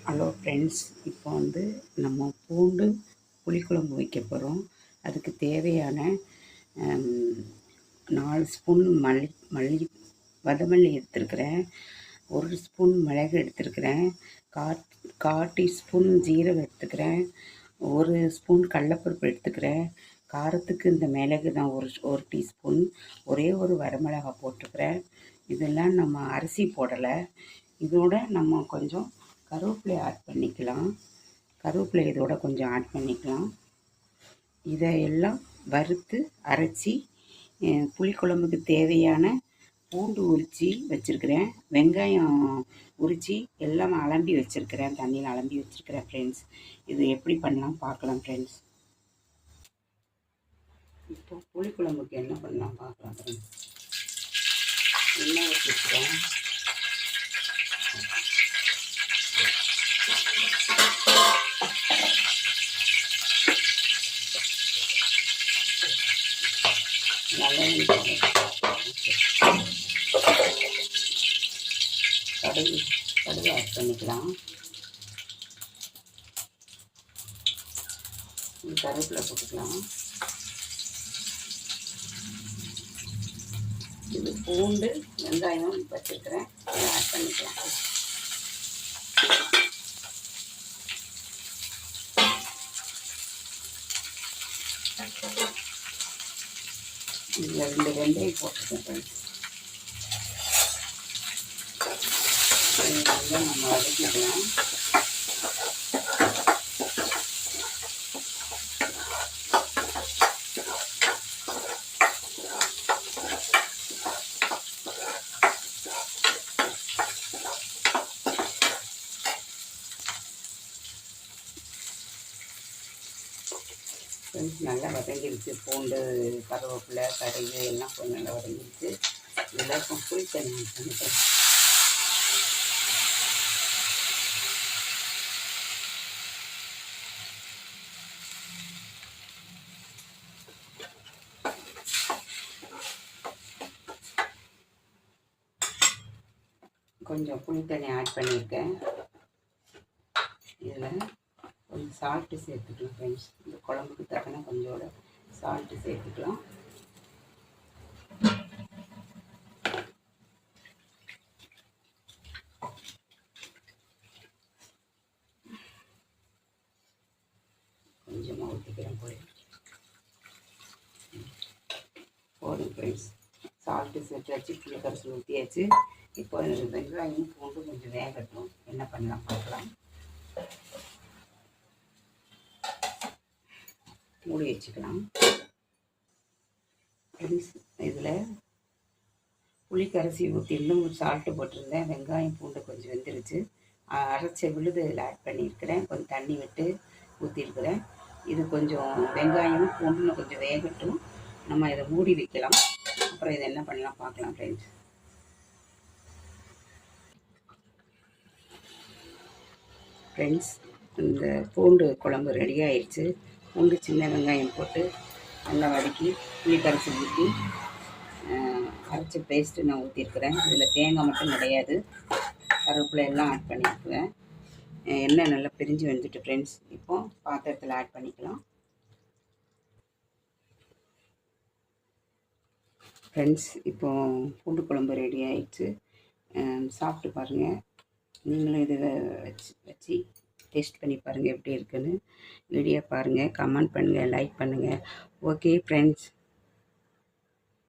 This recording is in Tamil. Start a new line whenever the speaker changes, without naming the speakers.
ஹலோ ஃப்ரெண்ட்ஸ், இப்போ நம்ம பூண்டு புளிக்குழம்பு வைக்க போகிறோம். அதுக்கு தேவையான 4 ஸ்பூன் மல்லி வதமல்லி எடுத்துருக்கிறேன். 1 ஸ்பூன் மிளகு எடுத்துருக்கிறேன். 1/4 டீஸ்பூன் ஜீரகம் எடுத்துக்கிறேன். 1 ஸ்பூன் கடலப்பருப்பு எடுத்துக்கிறேன். காரத்துக்கு இந்த மிளகு தான் ஒரு டீஸ்பூன். ஒரே ஒரு வரமிளகாய் போட்டிருக்கிறேன். இதெல்லாம் நம்ம அரிசி போடலை. இதோட நம்ம கொஞ்சம் கருவேப்பிலை ஆட் பண்ணிக்கலாம். கருவேப்பிலை இதோட கொஞ்சம் ஆட் பண்ணிக்கலாம். இதையெல்லாம் வறுத்து அரைச்சி புளிக்குழம்புக்கு தேவையான பூண்டு உரித்து வச்சுருக்கிறேன். வெங்காயம் உரித்து எல்லாம் அலம்பி வச்சுருக்கிறேன். தண்ணியில் அலம்பி வச்சுருக்கிறேன் ஃப்ரெண்ட்ஸ். இது எப்படி பண்ணலாம் பார்க்கலாம் ஃப்ரெண்ட்ஸ். இப்போ புளிக்குழம்புக்கு என்ன பண்ணலாம் பார்க்கலாம் ஃப்ரெண்ட்ஸ். எண்ணெய் வச்சுருக்கிறேன். கடுகு ஆட் பண்ணிக்கலாம். கருவேப்பிலை போட்டுக்கலாம். இது பூண்டு வெங்காயம் வச்சுருக்கிறேன், இதை ஆட் பண்ணிக்கலாம். இதில் 2 வெந்தயம் போட்டுருக்கேன். நம்ம வதக்கிக்கலாம். நல்லா வதங்கிருச்சு. பூண்டு கருவேப்பிலை கடுகு எல்லாம் கொஞ்சம் நல்லா வதங்கிருச்சு. இதில் புளி தண்ணி பண்ணிட்டேன். கொஞ்சம் புளி தண்ணி ஆட் பண்ணியிருக்கேன். இதில் கொஞ்சம் சால்ட்டு சேர்த்துக்கலாம் ஃப்ரெண்ட்ஸ். இந்த குழம்புக்கு தக்கன கொஞ்சோட சால்ட்டு சேர்த்துக்கலாம். கொஞ்சமாக ஊற்றிக்கிறேன் போதும் ஃப்ரெண்ட்ஸ். சால்ட்டு சேர்த்தாச்சு, புளி கரைசல் ஊற்றியாச்சு. இப்போ வெங்காயம் பூண்டு கொஞ்சம் வேகட்டும். என்ன பண்ணலாம் பார்க்கலாம். மூடி வச்சுக்கலாம். இதில் புளி கரைசி ஊற்றி இன்னும் சால்ட்டு போட்டிருந்தேன். வெங்காயம் பூண்டு கொஞ்சம் வெந்துருச்சு. அரைச்ச விழுது இதில் ஆட் பண்ணியிருக்கிறேன். கொஞ்சம் தண்ணி விட்டு ஊற்றிருக்கிறேன். இது கொஞ்சம் வெங்காயம் பூண்டுன்னு கொஞ்சம் வேகட்டும். நம்ம இதை மூடி வைக்கலாம். அப்புறம் இதை என்ன பண்ணலாம் பார்க்கலாம் ஃப்ரெண்ட்ஸ். இந்த பூண்டு குழம்பு ரெடி ஆயிடுச்சு. பூண்டு சின்ன வெங்காயம் போட்டு நல்லா வதக்கி புளி கரைச்சி ஊற்றி அரைச்சி பேஸ்ட்டு நான் ஊற்றிருக்கிறேன். இதில் தேங்காய் மட்டும் கிடையாது, கருவேப்பிலை எல்லாம் ஆட் பண்ணியிருக்கிறேன். எண்ணெய் நல்லா பிரிஞ்சு வந்துட்டு ஃப்ரெண்ட்ஸ். இப்போ பாத்திரத்தில் ஆட் பண்ணிக்கலாம் ஃப்ரெண்ட்ஸ். இப்போ பூண்டு குழம்பு ரெடி ஆயிடுச்சு. சாப்பிட்டு பாருங்கள். நீங்களும் இதை வச்சு டேஸ்ட் பண்ணி பாருங்கள் எப்படி இருக்குன்னு. வீடியோ பாருங்கள், கமெண்ட் பண்ணுங்கள், லைக் பண்ணுங்கள். Okay friends.